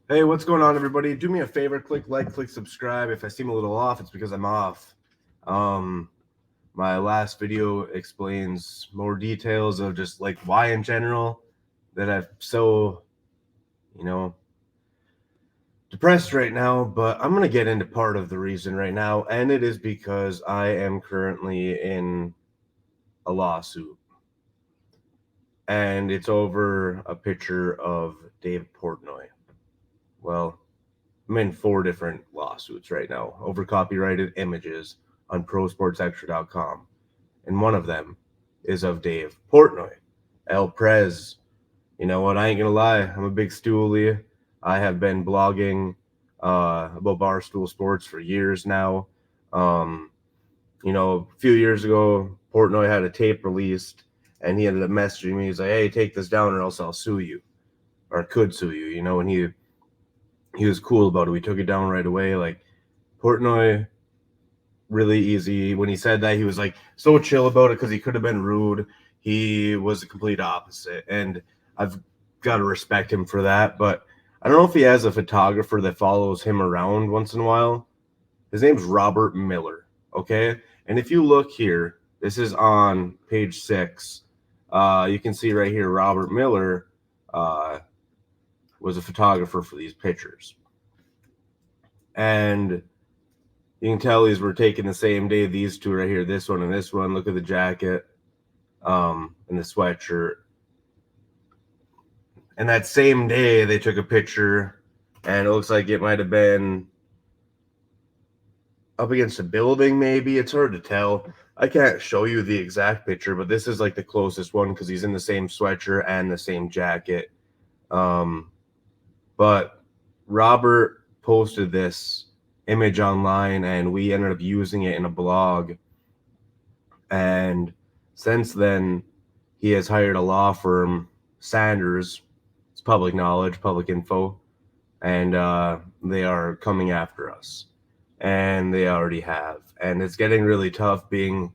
Hey, what's going on, everybody? Do me a favor, click like, click subscribe. If I seem a little off, it's because I'm off. Um, my last video explains more details of just like why in general that I'm so, you know, depressed right now, but I'm gonna get into part of the reason right now, and it is because I am currently in a lawsuit. And it's over a picture of Dave Portnoy. Well, I'm in 4 different lawsuits right now over copyrighted images on prosportsextra.com. And one of them is of Dave Portnoy. El Prez. You know what? I ain't going to lie. I'm a big stoolie. I have been blogging about Barstool Sports for years now. Um, a few years ago, Portnoy had a tape released and he ended up messaging me. He's like, hey, take this down or else I'll sue you or could sue you, and he was cool about it. We took it down right away. Like, Portnoy, really easy. When he said that, he was like so chill about it because he could have been rude. He was the complete opposite, and I've got to respect him for that. But I don't know if he has a photographer that follows him around once in a while. His name's Robert Miller. Okay, and if you look here, this is on page 6. You can see right here, Robert Miller uh, was a photographer for these pictures, and you can tell these were taken the same day. These two right here, this one and this one. Look at the jacket, and the sweatshirt. And that same day, they took a picture, and it looks like it might have been up against a building. Maybe it's hard to tell. I can't show you the exact picture, but this is like the closest one because he's in the same sweatshirt and the same jacket. Um, but Robert posted this image online, and we ended up using it in a blog. And since then, he has hired a law firm, Sanders. It's public knowledge, public info, and they are coming after us. And they already have. And it's getting really tough being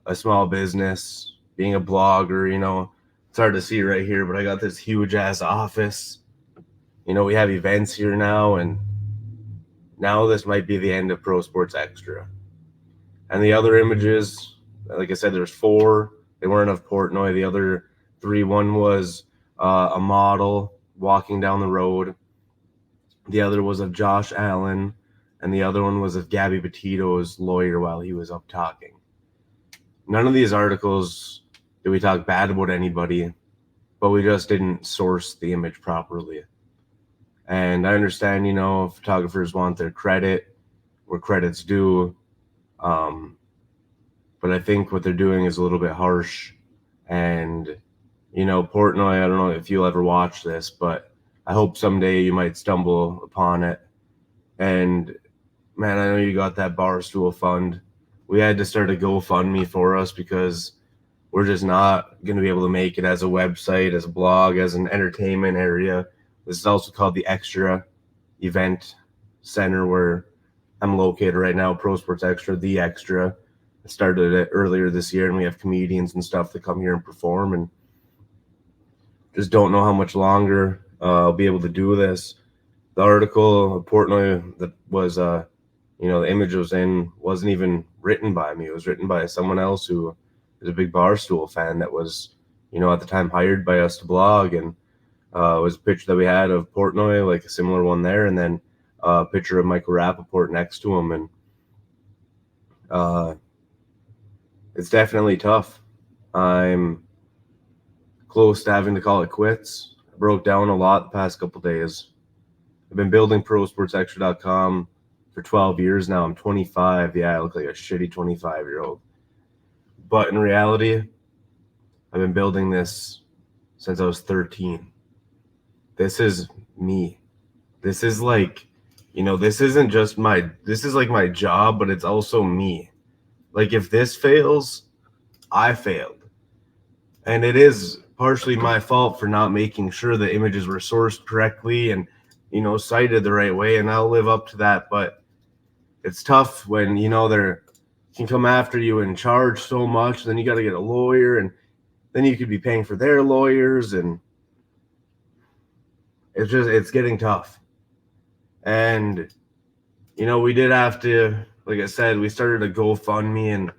a small business, being a blogger. It's hard to see right here, but I got this huge ass office. We have events here now, and now this might be the end of Pro Sports Extra. And the other images, like I said, there's 4. They weren't of Portnoy. The other 3, one was a model walking down the road. The other was of Josh Allen, and the other one was of Gabby Petito's lawyer while he was up talking. None of these articles did we talk bad about anybody, but we just didn't source the image properly. And I understand, photographers want their credit where credit's due. But I think what they're doing is a little bit harsh. And, Portnoy, I don't know if you'll ever watch this, but I hope someday you might stumble upon it. And, man, I know you got that Barstool fund. We had to start a GoFundMe for us because we're just not going to be able to make it as a website, as a blog, as an entertainment area. This is also called the Extra Event Center where I'm located right now, Pro Sports Extra, the Extra. I started it earlier this year, and we have comedians and stuff that come here and perform, and just don't know how much longer I'll be able to do this. The article of Portnoy that was, the image was in wasn't even written by me. It was written by someone else who is a big Barstool fan that was, at the time hired by us to blog, and it was a picture that we had of Portnoy, like a similar one there, and then a picture of Michael Rappaport next to him, and it's definitely tough. I'm close to having to call it quits. I broke down a lot the past couple days. I've been building prosportsextra.com for 12 years now. I'm 25. Yeah, I look like a shitty 25-year-old. But in reality, I've been building this since I was 13. This is me. This is like, this isn't just this is like my job, but it's also me. Like, if this fails, I failed. And it is partially my fault for not making sure the images were sourced correctly and, cited the right way. And I'll live up to that. But it's tough when, they can come after you and charge so much. Then you got to get a lawyer, and then you could be paying for their lawyers. And it's getting tough. And, we did have to, like I said, we started a GoFundMe, and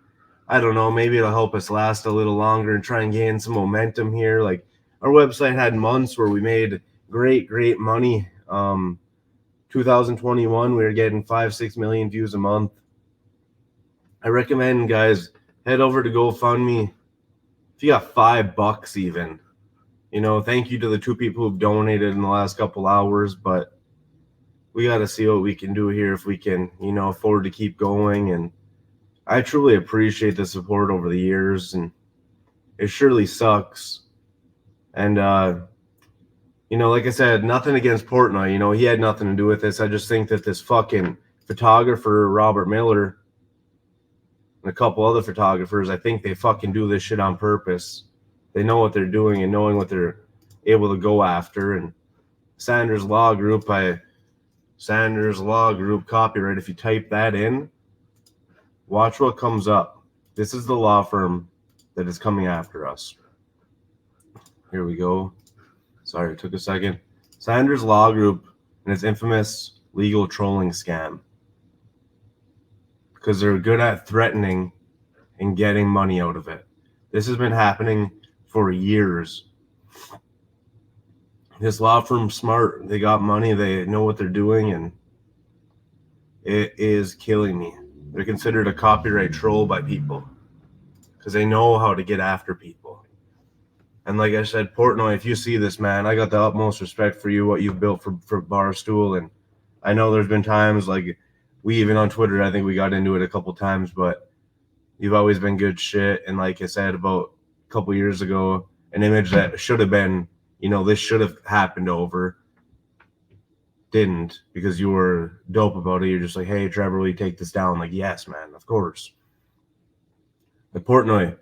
I don't know, maybe it'll help us last a little longer and try and gain some momentum here. Like, our website had months where we made great money. 2021, we were getting 5-6 million views a month. I recommend, guys, head over to GoFundMe. If you got $5 even, thank you to the 2 people who've donated in the last couple hours, but we got to see what we can do here if we can, afford to keep going. And I truly appreciate the support over the years, and it surely sucks. And, like I said, nothing against Portnoy. He had nothing to do with this. I just think that this fucking photographer, Robert Miller, and a couple other photographers, I think they fucking do this shit on purpose. They know what they're doing and knowing what they're able to go after. And Sanders Law Group, copyright, if you type that in, watch what comes up. This is the law firm that is coming after us. Here we go. Sorry, it took a second. Sanders Law Group and its infamous legal trolling scam. Because they're good at threatening and getting money out of it. This has been happening for years. This law firm's smart. They got money. They know what they're doing, and it is killing me. They're considered a copyright troll by people because they know how to get after people. And like I said, Portnoy, if you see this, man, I got the utmost respect for you, what you've built for Barstool. And I know there's been times, like, we even on Twitter, I think we got into it a couple times, but you've always been good shit. And like I said, about a couple years ago, an image that should have been, this should have happened over, didn't, because you were dope about it. You're just like, hey, Trevor, will you take this down? Like, yes, man, of course. But Portnoy,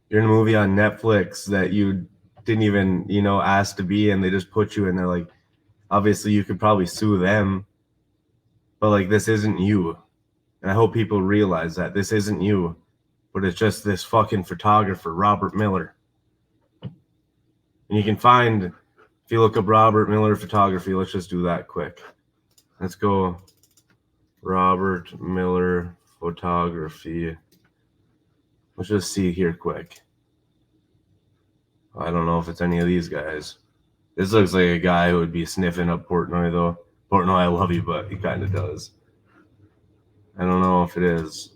you're in a movie on Netflix that you didn't even, ask to be in. They just put you in there. Like, obviously you could probably sue them, but like, this isn't you. And I hope people realize that this isn't you, but it's just this fucking photographer, Robert Miller. And you can find, if you look up Robert Miller photography, let's just do that quick. Let's go Robert Miller photography. Let's just see here quick. I don't know if it's any of these guys. This looks like a guy who would be sniffing up Portnoy, though. Portnoy, I love you, but he kind of does. I don't know if it is.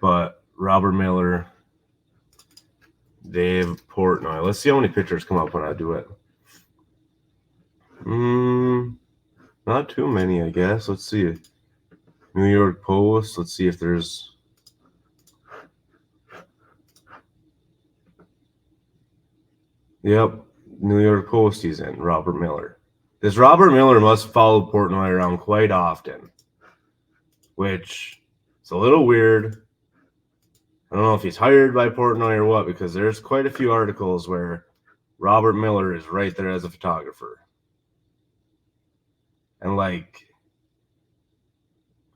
But Robert Miller, Dave Portnoy. Let's see how many pictures come up when I do it. Not too many, I guess. Let's see. New York Post. Let's see if there's... Yep, New York Post he's in, Robert Miller. This Robert Miller must follow Portnoy around quite often, which is a little weird. I don't know if he's hired by Portnoy or what, because there's quite a few articles where Robert Miller is right there as a photographer. And like,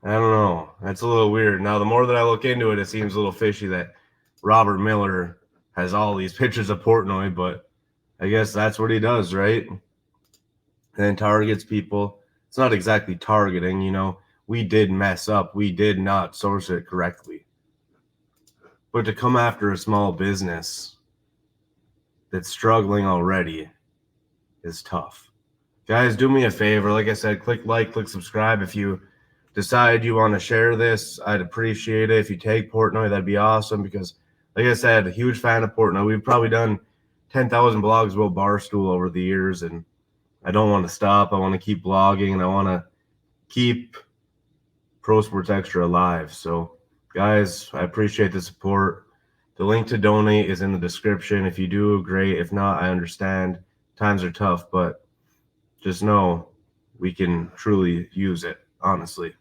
I don't know. That's a little weird. Now, the more that I look into it, it seems a little fishy that Robert Miller has all these pictures of Portnoy, but I guess that's what he does, right? And then targets people. It's not exactly targeting, we did mess up. We did not source it correctly. But to come after a small business that's struggling already is tough. Guys, do me a favor. Like I said, click like, click subscribe. If you decide you want to share this, I'd appreciate it. If you take Portnoy, that'd be awesome, because like I said, a huge fan of Portnoy. We've probably done 10,000 blogs about Barstool over the years, and I don't want to stop. I want to keep blogging, and I want to keep Pro Sports Extra alive. So, guys, I appreciate the support. The link to donate is in the description. If you do, great. If not, I understand. Times are tough, but just know we can truly use it, honestly.